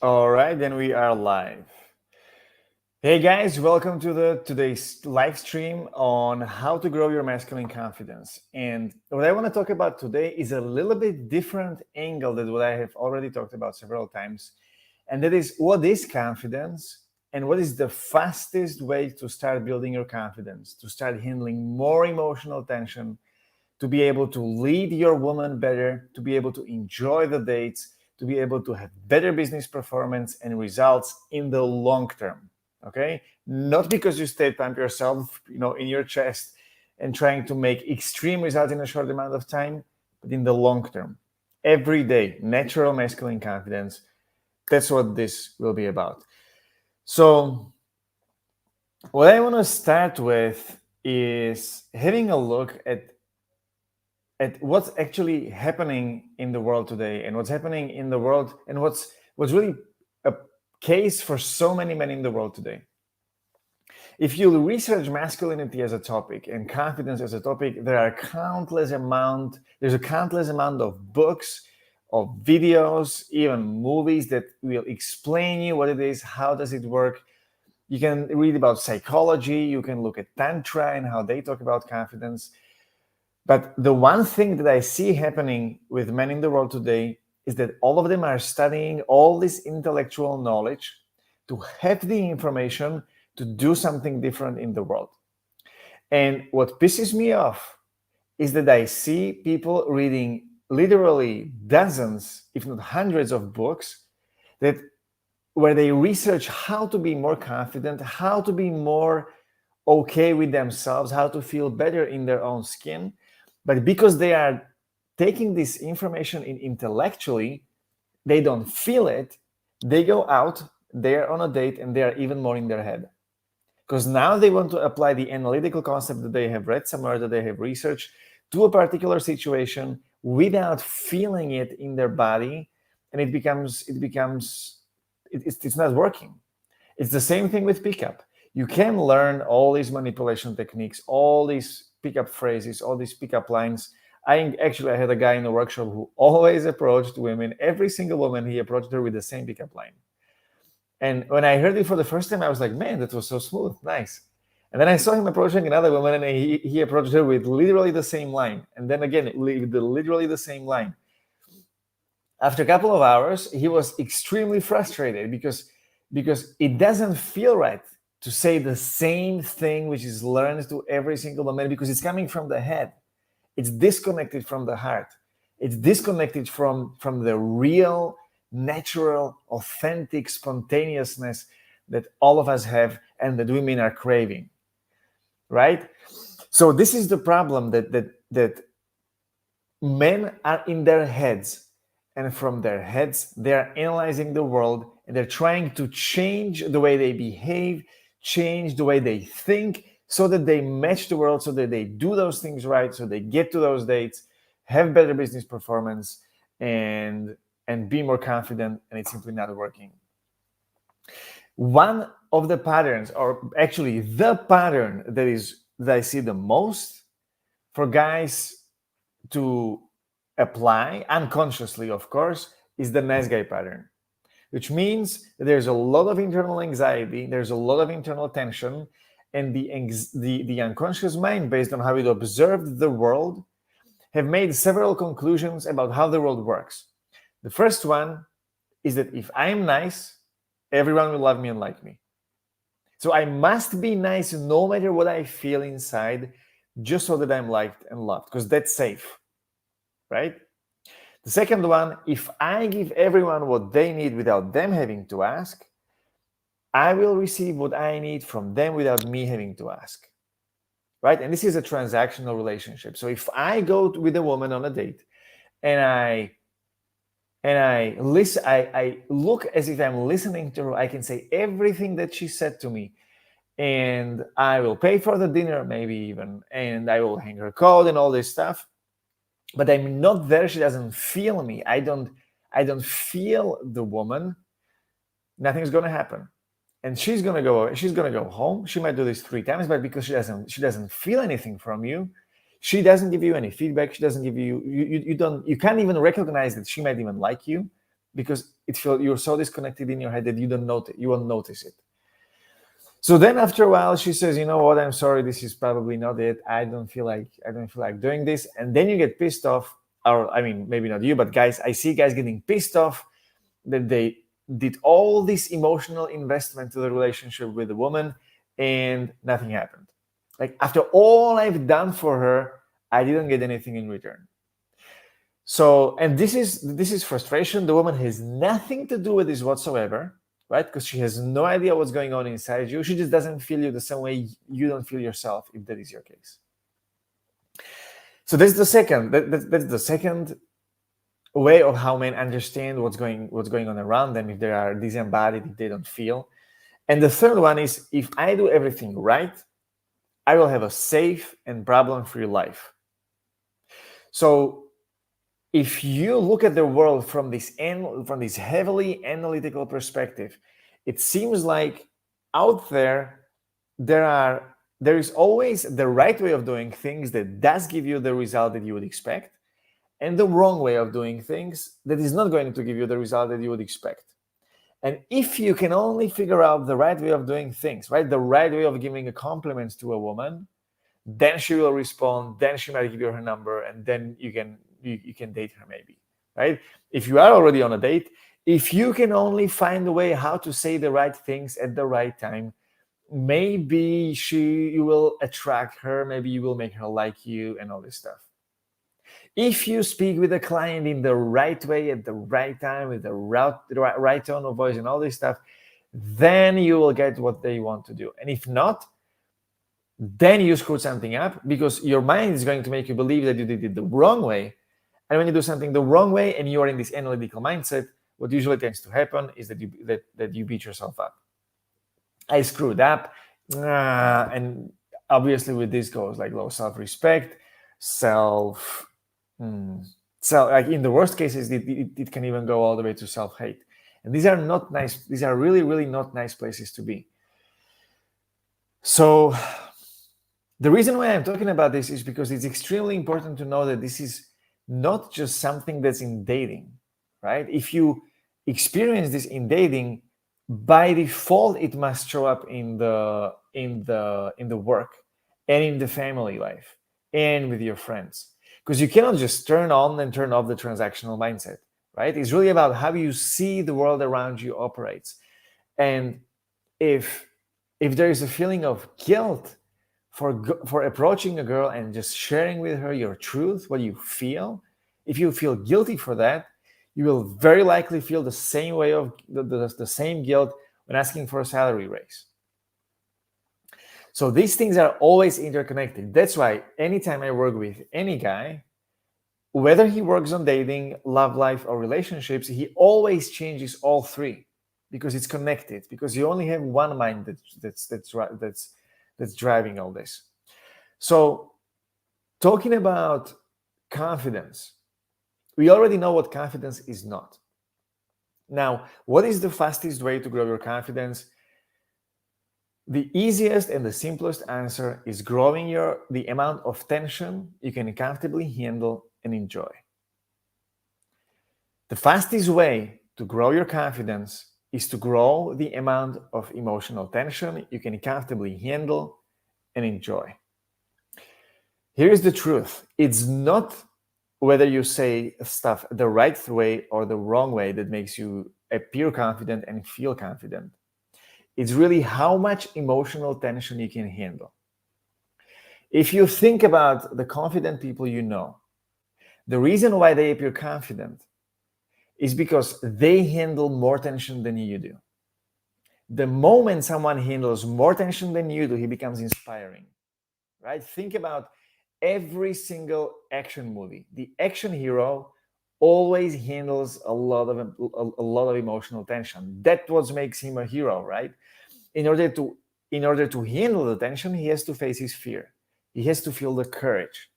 All right, then we are live. Hey guys, welcome to today's live stream on how to grow your masculine confidence. And what I want to talk about today is a little bit different angle than what I have already talked about several times. And that is, what is confidence and what is the fastest way to start building your confidence, to start handling more emotional tension, to be able to lead your woman better, to be able to enjoy the dates, to be able to have better business performance and results in the long term. Okay, not because you stay pump yourself, in your chest and trying to make extreme results in a short amount of time, but in the long term, every day, natural masculine confidence. That's what this will be about. So, what I want to start with is having a look at what's actually happening in the world today and what's happening in the world and what's really a case for so many men in the world today. If you research masculinity as a topic and confidence as a topic, there's a countless amount of books, of videos, even movies that will explain you what it is, how does it work. You can read about psychology, you can look at tantra and how they talk about confidence. But the one thing that I see happening with men in the world today is that all of them are studying all this intellectual knowledge to have the information to do something different in the world. And what pisses me off is that I see people reading literally dozens, if not hundreds of books where they research how to be more confident, how to be more okay with themselves, how to feel better in their own skin. But because they are taking this information in intellectually, they don't feel it. They go out, they're on a date, and they are even more in their head. Because now they want to apply the analytical concept that they have read somewhere, that they have researched, to a particular situation without feeling it in their body, and it's not working. It's the same thing with pickup. You can learn all these manipulation techniques, all these pickup phrases, all these pickup lines. I had a guy in the workshop who always approached women, every single woman, he approached her with the same pickup line. And when I heard it for the first time, I was like, man, that was so smooth, nice. And then I saw him approaching another woman, and he approached her with literally the same line. And then again, with literally the same line. After a couple of hours, he was extremely frustrated because it doesn't feel right to say the same thing which is learned to every single woman, because it's coming from the head. It's disconnected from the heart. It's disconnected from the real, natural, authentic spontaneousness that all of us have and that women are craving, right? So this is the problem, that men are in their heads, and from their heads they're analyzing the world, and they're trying to change the way they behave, change the way they think, so that they match the world, so that they do those things right, so they get to those dates, have better business performance, and be more confident, and it's simply not working. One of the patterns, or actually the pattern that I see the most for guys to apply unconsciously, of course, is the nice guy pattern, which means that there's a lot of internal anxiety, there's a lot of internal tension, and the unconscious mind, based on how it observed the world, have made several conclusions about how the world works. The first one is that if I'm nice, everyone will love me and like me. So I must be nice no matter what I feel inside, just so that I'm liked and loved, because that's safe, right? The second one, if I give everyone what they need without them having to ask, I will receive what I need from them without me having to ask, right? And this is a transactional relationship. So if I go with a woman on a date and I listen, I look as if I'm listening to her, I can say everything that she said to me, and I will pay for the dinner, maybe even, and I will hang her coat and all this stuff. But I'm not there. She doesn't feel me. I don't feel the woman. Nothing's going to happen. And she's going to go home. She might do this 3 times, but because she doesn't feel anything from you, she doesn't give you any feedback. She doesn't give you, you can't even recognize that she might even like you. because you're so disconnected in your head that you won't notice it. So then after a while she says, you know what, I'm sorry, this is probably not it. I don't feel like doing this. And then you get pissed off, or I mean, maybe not you, but guys, I see guys getting pissed off that they did all this emotional investment to the relationship with the woman and nothing happened. Like, after all I've done for her, I didn't get anything in return. So, and this is frustration. The woman has nothing to do with this whatsoever, right? Because she has no idea what's going on inside you. She just doesn't feel you the same way you don't feel yourself, if that is your case. So that's the second. That's the second way of how men understand what's going on around them, if they are disembodied, if they don't feel. And the third one is, if I do everything right, I will have a safe and problem-free life. So if you look at the world from this heavily analytical perspective, it seems like out there is always the right way of doing things that does give you the result that you would expect, and the wrong way of doing things that is not going to give you the result that you would expect. And if you can only figure out the right way of doing things, right, the right way of giving a compliment to a woman, then she will respond, then she might give you her number, and then you can date her, maybe, right? If you are already on a date, if you can only find a way how to say the right things at the right time, maybe you will attract her, maybe you will make her like you, and all this stuff. If you speak with a client in the right way at the right time, with the right tone of voice and all this stuff, then you will get what they want to do. And if not, then you screwed something up, because your mind is going to make you believe that you did it the wrong way. And when you do something the wrong way and you are in this analytical mindset, what usually tends to happen is that you beat yourself up. I screwed up. And obviously with this goes like low self-respect, like in the worst cases, it can even go all the way to self-hate. And these are not nice. These are really, really not nice places to be. So the reason why I'm talking about this is because it's extremely important to know that this is not just something that's in dating, right? If you experience this in dating, by default, it must show up in the work and in the family life and with your friends. Because you cannot just turn on and turn off the transactional mindset, right? It's really about how you see the world around you operates. And if there is a feeling of guilt for approaching a girl and just sharing with her your truth, what you feel, if you feel guilty for that, you will very likely feel the same way of the same guilt when asking for a salary raise. So these things are always interconnected. That's why anytime I work with any guy, whether he works on dating, love life, or relationships, he always changes all three, because it's connected, because you only have one mind that's driving all this. So talking about confidence, we already know what confidence is not. Now, what is the fastest way to grow your confidence? The easiest and the simplest answer is growing the amount of tension you can comfortably handle and enjoy. The fastest way to grow your confidence is to grow the amount of emotional tension you can comfortably handle and enjoy. Here's the truth. It's not whether you say stuff the right way or the wrong way that makes you appear confident and feel confident. It's really how much emotional tension you can handle. If you think about the confident people you know, the reason why they appear confident is because they handle more tension than you do. The moment someone handles more tension than you do, he becomes inspiring, right? Think about every single action movie. The action hero always handles a lot of emotional tension. That's what makes him a hero, right? In order to handle the tension, he has to face his fear. He has to feel the courage.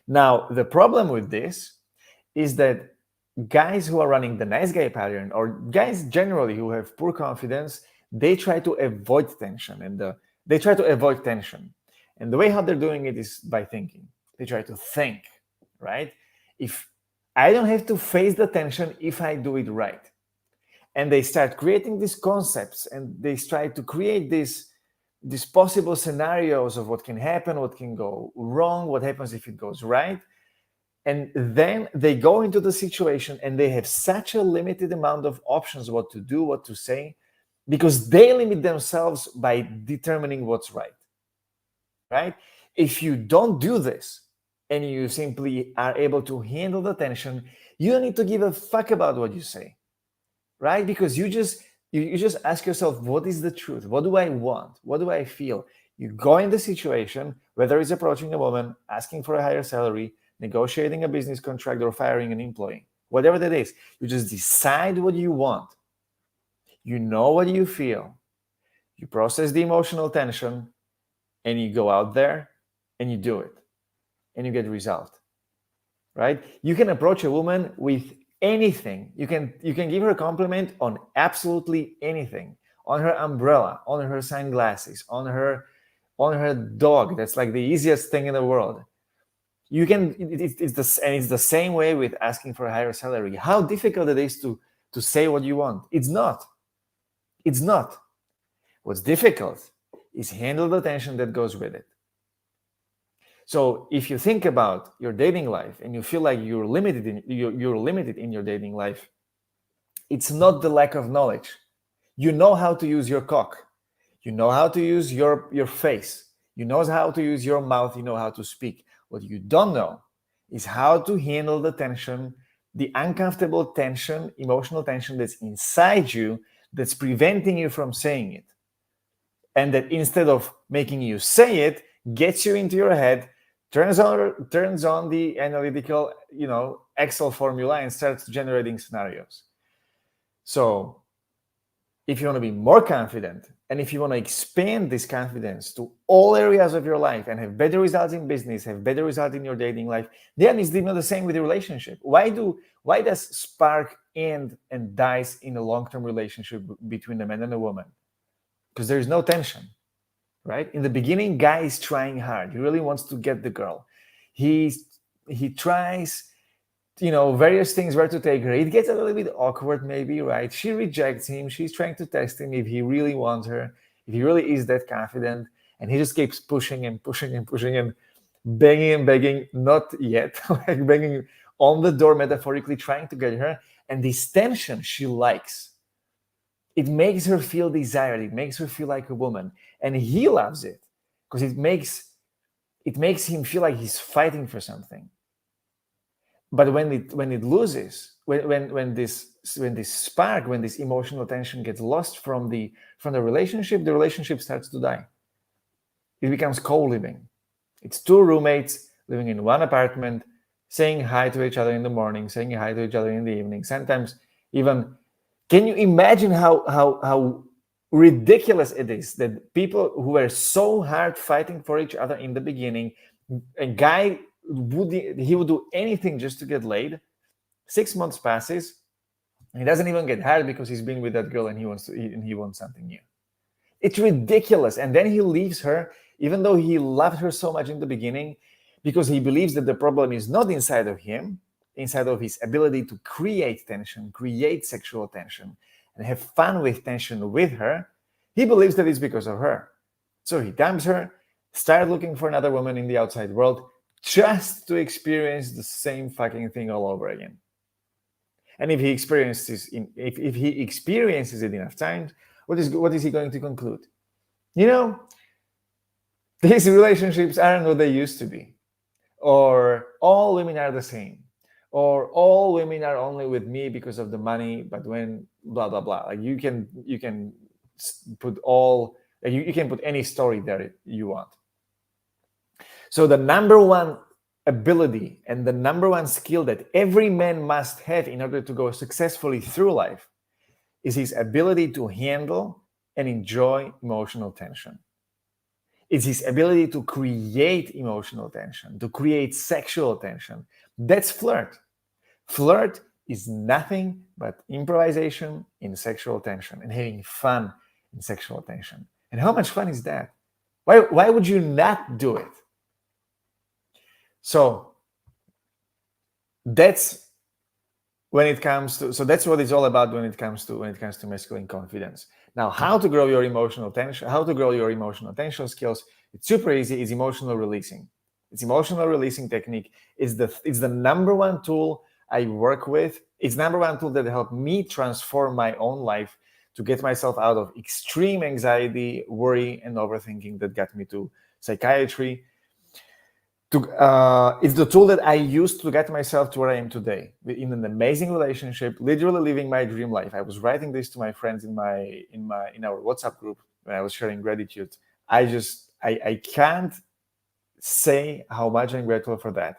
Now, the problem with this is that guys who are running the nice guy pattern, or guys generally who have poor confidence, they try to avoid tension, and the way how they're doing it is by thinking. They try to think, right? If I don't have to face the tension if I do it right. And they start creating these concepts, and they try to create these possible scenarios of what can happen, what can go wrong, what happens if it goes right. And then they go into the situation and they have such a limited amount of options what to do, what to say, because they limit themselves by determining what's right. Right? If you don't do this and you simply are able to handle the tension, you don't need to give a fuck about what you say. Right? Because you just ask yourself, what is the truth? What do I want? What do I feel? You go in the situation, whether it's approaching a woman, asking for a higher salary, negotiating a business contract, or firing an employee, whatever that is, you just decide what you want. You know what you feel. You process the emotional tension, and you go out there and you do it, and you get a result. Right? You can approach a woman with anything. You can give her a compliment on absolutely anything, on her umbrella, on her sunglasses, on her dog. That's like the easiest thing in the world. You can it's the same way with asking for a higher salary. How difficult it is to say what you want. It's not. What's difficult is handle the tension that goes with it. So if you think about your dating life and you feel like you're limited in your dating life, it's not the lack of knowledge. You know how to use your cock. You know how to use your face. You know how to use your mouth. You know how to speak. What you don't know is how to handle the tension, the uncomfortable tension, emotional tension that's inside you that's preventing you from saying it. And that instead of making you say it, gets you into your head, turns on the analytical, Excel formula and starts generating scenarios. So if you want to be more confident, and if you want to expand this confidence to all areas of your life and have better results in business, have better results in your dating life, then it's not the same with the relationship. Why does spark end and dies in a long-term relationship between a man and a woman? Because there is no tension. Right? In the beginning, guy is trying hard. He really wants to get the girl. He tries, various things where to take her. It gets a little bit awkward, maybe, right? She rejects him. She's trying to test him if he really wants her, if he really is that confident. And he just keeps pushing and pushing and pushing and begging and begging, not yet, like banging on the door, metaphorically trying to get her. And this tension she likes. It makes her feel desired. It makes her feel like a woman. And he loves it because it makes him feel like he's fighting for something. But when it loses, when this spark, when this emotional tension gets lost from the relationship starts to die. It becomes co-living. It's two roommates living in one apartment, saying hi to each other in the morning, saying hi to each other in the evening, sometimes even. Can you imagine how ridiculous it is that people who were so hard fighting for each other in the beginning, a guy would do anything just to get laid. 6 months passes, and he doesn't even get hired because he's been with that girl and he wants something new. It's ridiculous. And then he leaves her, even though he loved her so much in the beginning, because he believes that the problem is not inside of him, inside of his ability to create tension, create sexual tension, and have fun with tension with her. He believes that it's because of her. So he dumps her, starts looking for another woman in the outside world, just to experience the same fucking thing all over again. And if he experiences it enough times, what is he going to conclude? These relationships aren't what they used to be, or all women are the same, or all women are only with me because of the money, but when blah blah blah. Like you can put you can put any story there you want. So the number one ability and the number one skill that every man must have in order to go successfully through life is his ability to handle and enjoy emotional tension. It's his ability to create emotional tension, to create sexual tension. That's flirt. Flirt is nothing but improvisation in sexual tension and having fun in sexual tension. And how much fun is that? Why would you not do it? So that's when it comes to, so that's what it's all about when it comes to masculine confidence. Now, how to grow your emotional tension, how to grow your emotional tension skills, it's super easy. It's emotional releasing. It's emotional releasing technique. It's the number one tool I work with. It's number one tool that helped me transform my own life to get myself out of extreme anxiety, worry, and overthinking that got me to psychiatry. It's the tool that I used to get myself to where I am today, in an amazing relationship, literally living my dream life. I was writing this to my friends in our WhatsApp group when I was sharing gratitude. I can't say how much I'm grateful for that.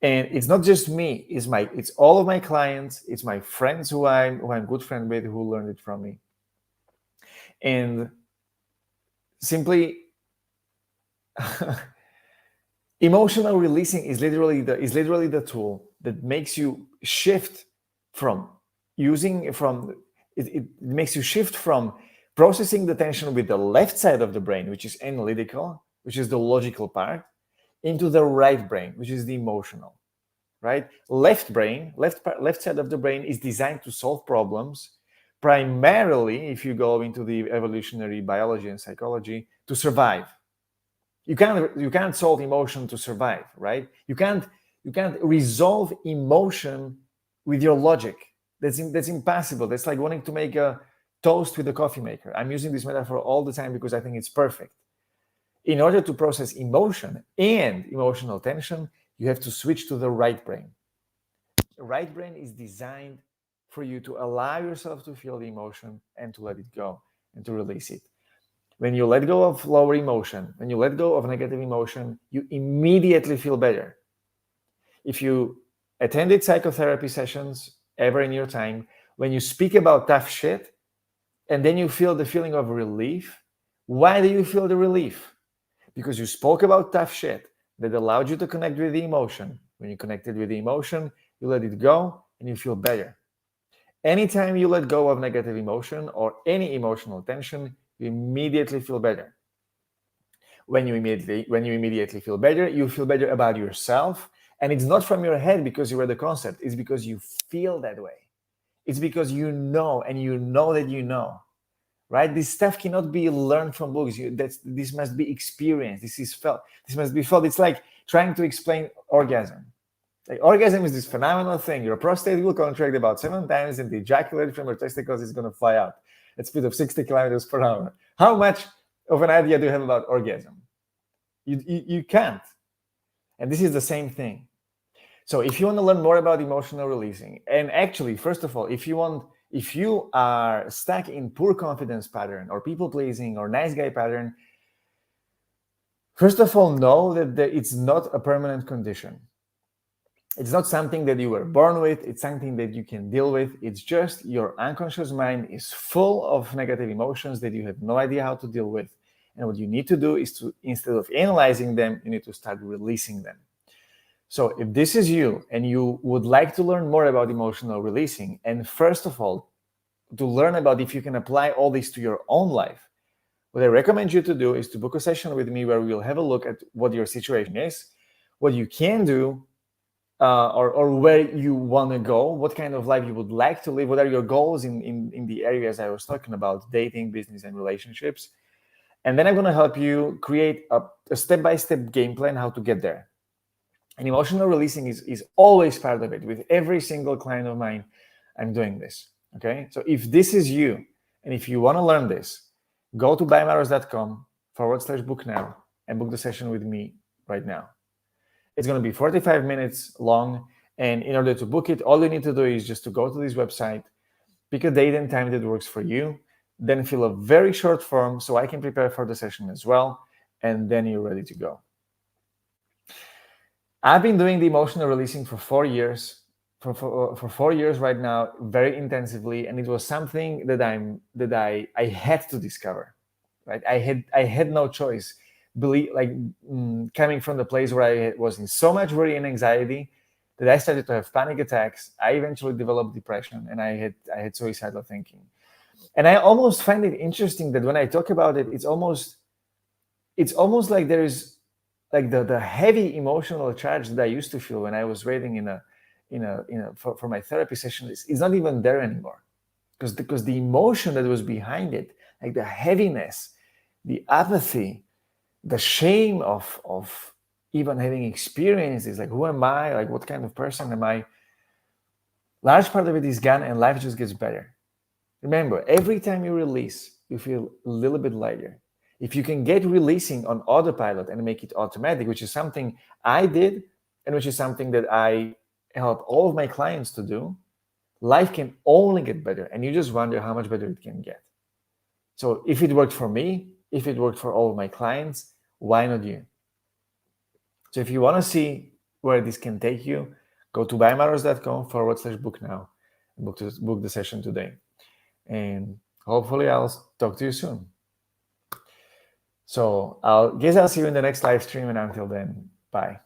And it's not just me; it's all of my clients, it's my friends who I'm good friend with, who learned it from me. And simply emotional releasing is literally the tool that makes you shift from it makes you shift from processing the tension with the left side of the brain, which is analytical, which is the logical part, into the right brain, which is the emotional. Right? Left side of the brain is designed to solve problems, primarily, if you go into the evolutionary biology and psychology, to survive. You can't solve emotion to survive, right? You can't resolve emotion with your logic. That's impossible. That's like wanting to make a toast with a coffee maker. I'm using this metaphor all the time because I think it's perfect. In order to process emotion and emotional tension, you have to switch to the right brain. The right brain is designed for you to allow yourself to feel the emotion and to let it go and to release it. When you let go of lower emotion, when you let go of negative emotion, you immediately feel better. If you attended psychotherapy sessions ever in your time, when you speak about tough shit and then you feel the feeling of relief, why do you feel the relief? Because you spoke about tough shit that allowed you to connect with the emotion. When you connected with the emotion, you let it go and you feel better. Anytime you let go of negative emotion or any emotional tension, you immediately feel better. When you immediately feel better, you feel better about yourself. And it's not from your head because you read the concept. It's because you feel that way. It's because you know, and you know that you know. Right? This stuff cannot be learned from books. This must be experienced. This is felt. This must be felt. It's like trying to explain orgasm. Like, orgasm is this phenomenal thing. Your prostate will contract about 7 times, and the ejaculate from your testicles is going to fly out at speed of 60 kilometers per hour. How much of an idea do you have about orgasm? You can't. And this is the same thing. So if you want to learn more about emotional releasing, and actually, first of all, if you are stuck in poor confidence pattern or people pleasing or nice guy pattern, first of all, know that it's not a permanent condition. It's not something that you were born with. It's something that you can deal with. It's just your unconscious mind is full of negative emotions that you have no idea how to deal with. And what you need to do is to, instead of analyzing them, you need to start releasing them. So if this is you and you would like to learn more about emotional releasing, and first of all, to learn about if you can apply all this to your own life, what I recommend you to do is to book a session with me where we'll have a look at what your situation is, what you can do, or where you want to go, what kind of life you would like to live, what are your goals in the areas I was talking about, dating, business, and relationships. And then I'm going to help you create a step-by-step game plan how to get there. And emotional releasing is always part of it. With every single client of mine, I'm doing this. Okay? So if this is you, and if you want to learn this, go to buymatters.com/book now and book the session with me right now. It's going to be 45 minutes long. And in order to book it, all you need to do is just to go to this website, pick a date and time that works for you, then fill a very short form so I can prepare for the session as well. And then you're ready to go. I've been doing the emotional releasing for 4 years, for 4 years right now, very intensively, and it was something that I had to discover. Right, I had no choice. Coming from the place where I was in so much worry and anxiety that I started to have panic attacks. I eventually developed depression, and I had suicidal thinking. And I almost find it interesting that when I talk about it, it's almost like there is like the heavy emotional charge that I used to feel when I was waiting in for my therapy session is not even there anymore, because the emotion that was behind it, like the heaviness, the apathy, the shame of even having experiences, like who am I, like what kind of person am I, large part of it is gone, and life just gets better. Remember, every time you release, you feel a little bit lighter. If you can get releasing on autopilot and make it automatic, which is something I did, and which is something that I help all of my clients to do, life can only get better. And you just wonder how much better it can get. So if it worked for me, if it worked for all of my clients, why not you? So if you want to see where this can take you, go to buymatters.com/book now and book the session today. And hopefully I'll talk to you soon. So I'll see you in the next live stream, and until then, bye.